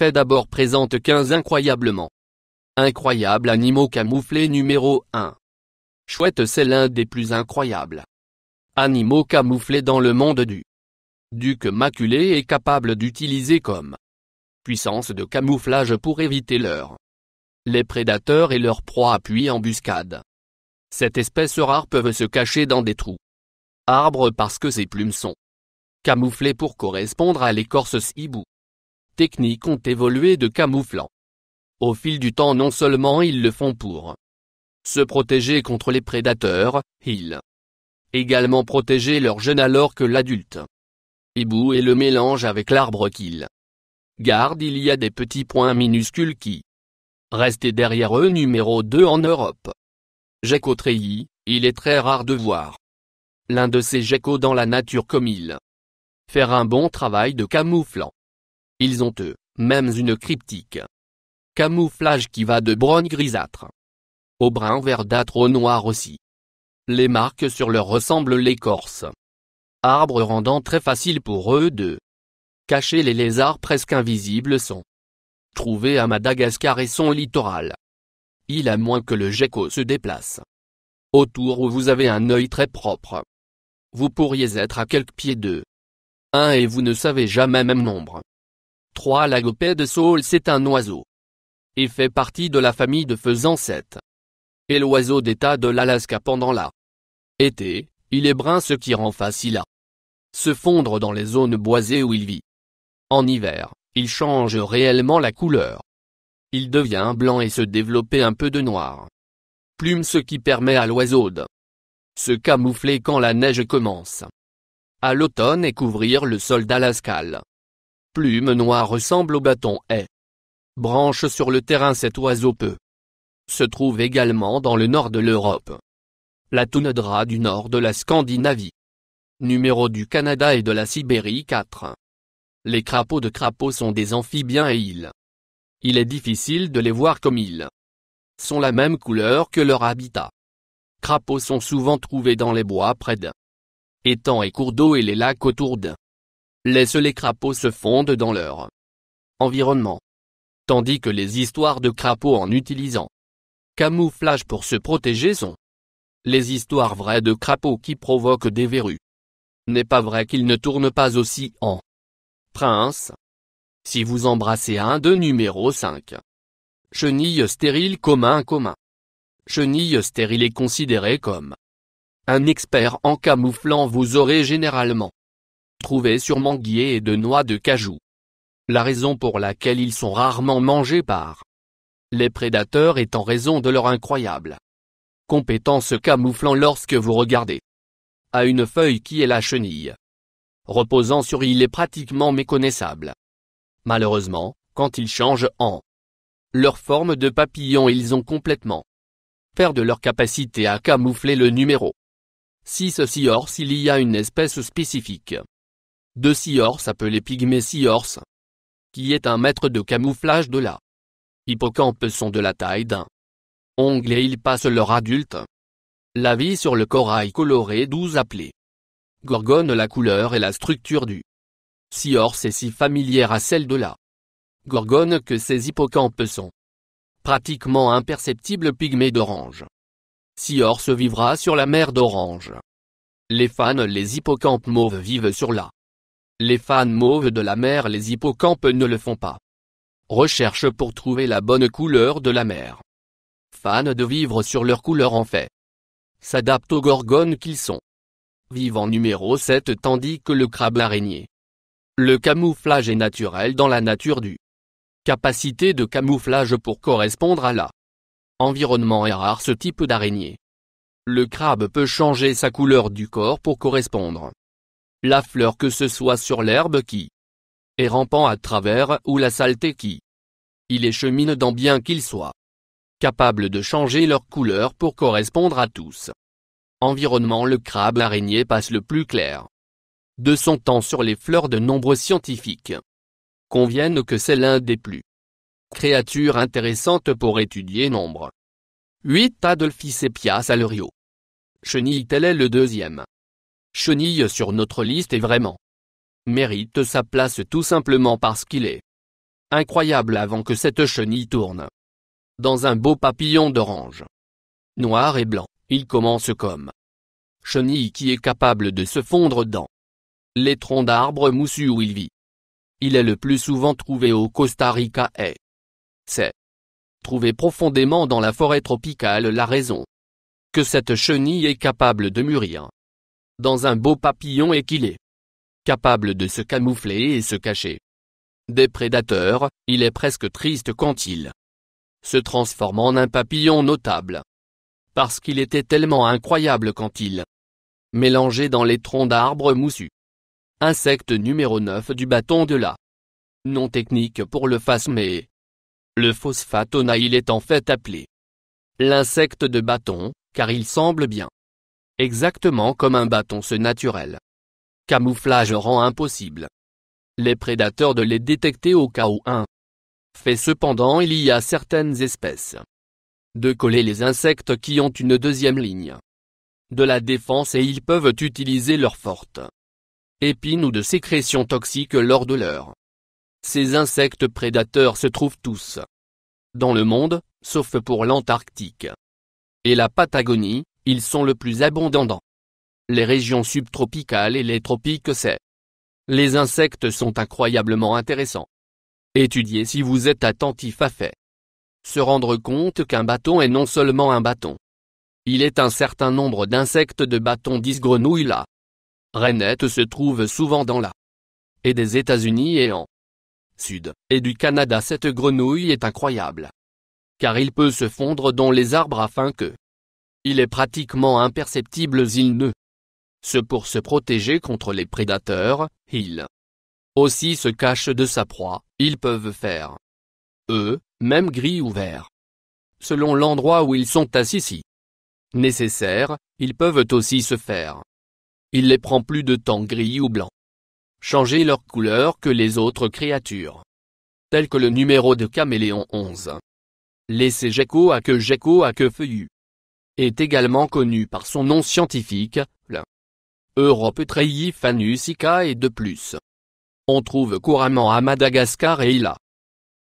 fait d'abord présente 15 incroyablement incroyables animaux camouflés. Numéro 1. Chouette. C'est l'un des plus incroyables animaux camouflés dans le monde du duc maculé est capable d'utiliser comme puissance de camouflage pour éviter les prédateurs et leurs proies puis embuscades. Cette espèce rare peut se cacher dans des trous arbres parce que ses plumes sont camouflées pour correspondre à l'écorce hibou. Techniques ont évolué de camouflant. Au fil du temps, non seulement ils le font pour se protéger contre les prédateurs, ils également protéger leurs jeunes alors que l'adulte hibou est le mélange avec l'arbre qu'ils gardent. Il y a des petits points minuscules qui restent derrière eux. Numéro 2. En Europe. Gecko treillis. Il est très rare de voir l'un de ces geckos dans la nature comme il faire un bon travail de camouflant. Ils ont eux-mêmes une cryptique camouflage qui va de brun grisâtre au brun verdâtre au noir aussi. Les marques sur leur ressemblent l'écorce arbre rendant très facile pour eux de cacher. Les lézards presque invisibles sont trouvés à Madagascar et son littoral. Il a moins que le gecko se déplace autour où vous avez un œil très propre. Vous pourriez être à quelques pieds d'eux. 1 et vous ne savez jamais même nombre. 3. L'agopède saule. C'est un oiseau et fait partie de la famille de faisans. 7. Et l'oiseau d'état de l'Alaska. Pendant l'été, il est brun, ce qui rend facile à se fondre dans les zones boisées où il vit. En hiver, il change réellement la couleur. Il devient blanc et se développe un peu de noir plume, ce qui permet à l'oiseau de se camoufler quand la neige commence à l'automne et couvrir le sol d'Alaska. Plume noire ressemble au bâton et branche sur le terrain. Cet oiseau peut se trouve également dans le nord de l'Europe, la toundra du nord de la Scandinavie, numéro du Canada et de la Sibérie. 4. Les crapauds de crapaud sont des amphibiens et il est difficile de les voir comme ils sont la même couleur que leur habitat. Crapauds sont souvent trouvés dans les bois près d'étangs et cours d'eau et les lacs autour d'eux. Les crapauds se fondent dans leur environnement, tandis que les histoires de crapauds en utilisant camouflage pour se protéger sont les histoires vraies de crapauds qui provoquent des verrues. N'est pas vrai qu'ils ne tournent pas aussi en prince. Si vous embrassez un de numéro 5. Chenille stérile. Commun. Chenille stérile est considéré comme un expert en camouflant. Vous aurez généralement trouvé sur manguier et de noix de cajou. La raison pour laquelle ils sont rarement mangés par les prédateurs est en raison de leur incroyable compétence camouflant. Lorsque vous regardez à une feuille qui est la chenille reposant sur, il est pratiquement méconnaissable. Malheureusement, quand ils changent en leur forme de papillon, ils ont complètement perdu leur capacité à camoufler. Le numéro 6. Seahorse. Il y a une espèce spécifique de seahorse appelée pygmée seahorse, qui est un maître de camouflage. De la hippocampes sont de la taille d'un ongle et ils passent leur adulte la vie sur le corail coloré, d'où appelé gorgone. La couleur et la structure du seahorse est si familière à celle de la gorgone que ces hippocampes sont pratiquement imperceptibles. Pygmée d'orange. Seahorse vivra sur la mer d'Orange. Les fans. Les hippocampes mauves vivent sur les fans mauves de la mer. Les hippocampes ne le font pas. Recherche pour trouver la bonne couleur de la mer. Fans de vivre sur leur couleur en fait s'adaptent aux gorgones qu'ils sont. Vivant. Numéro 7. Tandis que le crabe araignée. Le camouflage est naturel dans la nature. Du capacité de camouflage pour correspondre à l'environnement est rare. Ce type d'araignée. Le crabe peut changer sa couleur du corps pour correspondre la fleur, que ce soit sur l'herbe qui est rampant à travers ou la saleté qui il est cheminant, bien qu'ils soient capables de changer leur couleur pour correspondre à tous environnements. Le crabe araignée passe le plus clair de son temps sur les fleurs. De nombreux scientifiques conviennent que c'est l'un des plus créatures intéressantes pour étudier. Nombre 8. Adolphisepia salario. Chenille. Tel est le deuxième chenille sur notre liste et vraiment mérite sa place tout simplement parce qu'il est Incroyable avant que cette chenille tourne. Dans un beau papillon d'orange, noir et blanc, il commence comme chenille qui est capable de se fondre dans les troncs d'arbres moussus où il vit. Il est le plus souvent trouvé au Costa Rica et c'est trouvé profondément dans la forêt tropicale. La raison que cette chenille est capable de mûrir dans un beau papillon et qu'il est capable de se camoufler et se cacher des prédateurs. Il est presque triste quand il se transforme en un papillon notable, parce qu'il était tellement incroyable quand il mélangeait dans les troncs d'arbres moussus. Insecte numéro 9 du bâton de la nom technique pour le phasmé. Le Phosphatona. Il est en fait appelé l'insecte de bâton, car il semble bien exactement comme un bâton naturel. Camouflage rend impossible les prédateurs de les détecter au cas où un fait. Cependant, il y a certaines espèces de coller les insectes qui ont une deuxième ligne de la défense et ils peuvent utiliser leur forte épine ou de sécrétions toxiques lors de leur. Ces insectes prédateurs se trouvent tous dans le monde, sauf pour l'Antarctique et la Patagonie. Ils sont le plus abondants dans les régions subtropicales et les tropiques. Les insectes sont incroyablement intéressants. Étudiez si vous êtes attentif à fait. Se rendre compte qu'un bâton est non seulement un bâton. Il est un certain nombre d'insectes de bâton. 10 grenouilles. La rainette se trouve souvent dans la et des États-Unis et en Sud et du Canada. Cette grenouille est incroyable, car il peut se fondre dans les arbres afin que il est pratiquement imperceptible. Il ne pour se protéger contre les prédateurs, il aussi se cache de sa proie. Ils peuvent faire même gris ou vert, selon l'endroit où ils sont assis. Si nécessaire, ils peuvent aussi se faire. Il les prend plus de temps gris ou blanc. Changer leur couleur que les autres créatures, telles que le numéro de caméléon 11. L'essai gecko à queue feuillue est également connu par son nom scientifique, le Europetreiphanus ica, et de plus. On trouve couramment à Madagascar et il a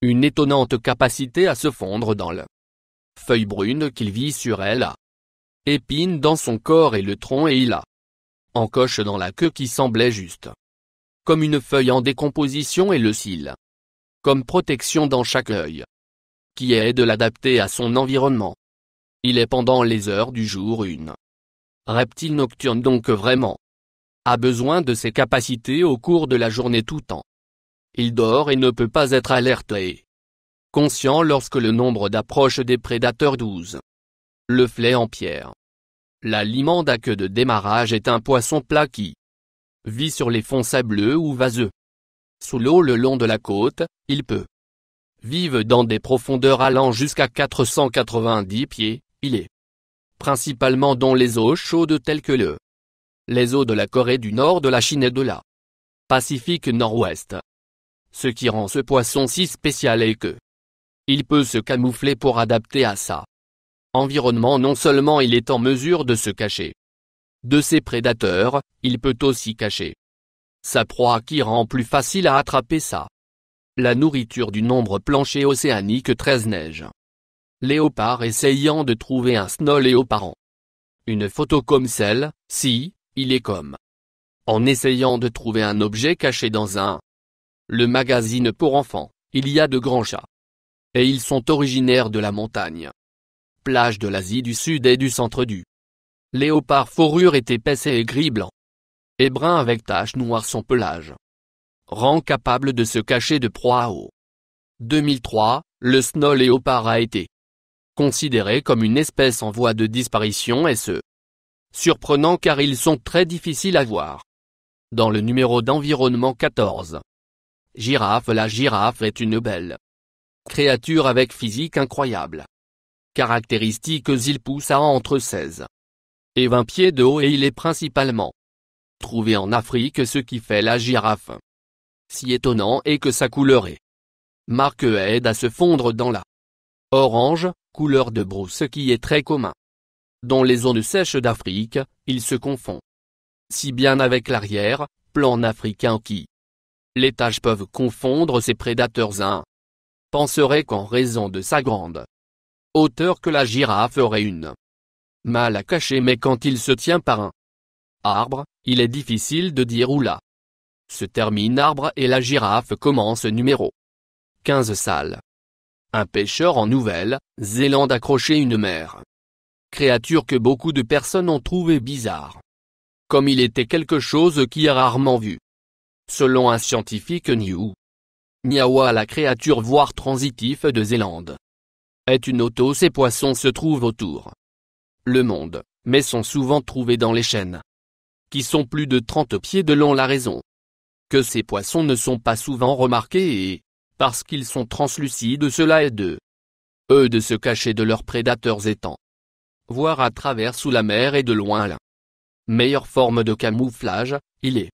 une étonnante capacité à se fondre dans la feuille brune qu'il vit sur elle. A épine dans son corps et le tronc et il a encoche dans la queue qui semblait juste comme une feuille en décomposition et le cil comme protection dans chaque œil, qui aide l'adapter à son environnement. Il est pendant les heures du jour une reptile nocturne, donc vraiment a besoin de ses capacités au cours de la journée tout temps. Il dort et ne peut pas être alerte et conscient lorsque le nombre d'approche des prédateurs 12. Le flait en pierre. La limande à queue de démarrage est un poisson plat qui vit sur les fonds sableux ou vaseux. Sous l'eau le long de la côte, il peut vivre dans des profondeurs allant jusqu'à 490 pieds. Il est principalement dans les eaux chaudes telles que les eaux de la Corée du Nord, de la Chine et de la Pacifique Nord-Ouest. Ce qui rend ce poisson si spécial est que il peut se camoufler pour adapter à sa environnement. Non seulement il est en mesure de se cacher de ses prédateurs, il peut aussi cacher sa proie qui rend plus facile à attraper la nourriture du nombre plancher océanique 13 neiges. Léopard essayant de trouver un snow léopard. Une photo comme celle-ci, il est comme en essayant de trouver un objet caché dans le magazine pour enfants. Il y a de grands chats. Et ils sont originaires de la montagne. Plage de l'Asie du Sud et du centre du léopard. Fourrure est épaisse et gris-blanc et brun avec taches noires. Son pelage rend capable de se cacher de proies. Au 2003, le snow léopard a été considéré comme une espèce en voie de disparition et surprenant car ils sont très difficiles à voir. Dans le numéro d'environnement 14. Girafe. La girafe est une belle créature avec physique incroyable. Caractéristiques: il pousse à entre 16 et 20 pieds de haut et il est principalement trouvé en Afrique. Ce qui fait la girafe si étonnant est que sa couleur est marque aide à se fondre dans la orange, couleur de brousse qui est très commun dans les zones sèches d'Afrique. Il se confond si bien avec l'arrière-plan africain qui les taches peuvent confondre ses prédateurs. penserait qu'en raison de sa grande hauteur que la girafe aurait une mal à cacher, mais quand il se tient par un arbre, il est difficile de dire où là se termine arbre et la girafe commence. Numéro 15. Sale. Un pêcheur en Nouvelle-Zélande accrochait une mère créature que beaucoup de personnes ont trouvé bizarre. Comme il était quelque chose qui est rarement vu. Selon un scientifique New Nyawa, la créature voire transitif de Zélande est une auto. Ces poissons se trouvent autour le monde, mais sont souvent trouvés dans les chaînes qui sont plus de 30 pieds de long. La raison que ces poissons ne sont pas souvent remarqués et, parce qu'ils sont translucides, cela est de se cacher de leurs prédateurs étant voir à travers sous la mer et de loin la meilleure forme de camouflage. Il est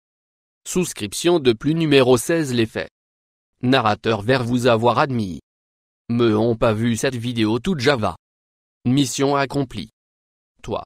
souscription de plus. Numéro 16. L'effet narrateur vers vous avoir admis. Me ont pas vu cette vidéo toute Java. Mission accomplie. Toi